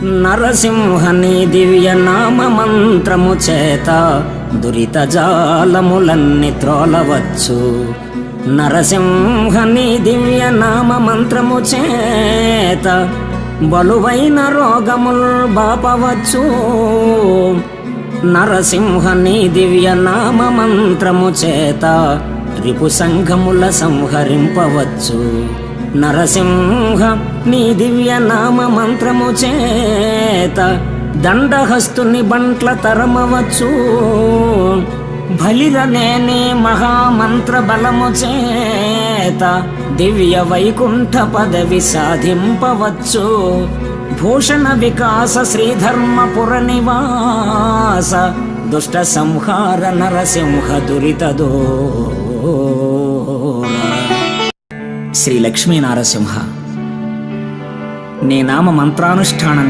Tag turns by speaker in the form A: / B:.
A: నరసింహని దివ్య నామ మంత్రము చేత దురిత జాలములన్నీ త్రోలవచ్చు. నరసింహని దివ్య నామ మంత్రము చేత బలువైన రోగముల్ బాపవచ్చు. నరసింహని దివ్య నామ మంత్రము చేత రిపు సంఘముల సంహరింపవచ్చు. నరసింహ నీ దివ్య నామ మంత్రము చేత దండహస్తుని బంట్ల తరమవచ్చు. బలిరనేని మహామంత్ర బలము చేత దివ్య వైకుంఠ పదవి సాధింపవచ్చు. భూషణ వికాస శ్రీధర్మపుర నివాస దుష్ట సంహార నరసింహ దురితదో. శ్రీ లక్ష్మీ నారసింహ నీ నామ మంత్రానుష్ఠానం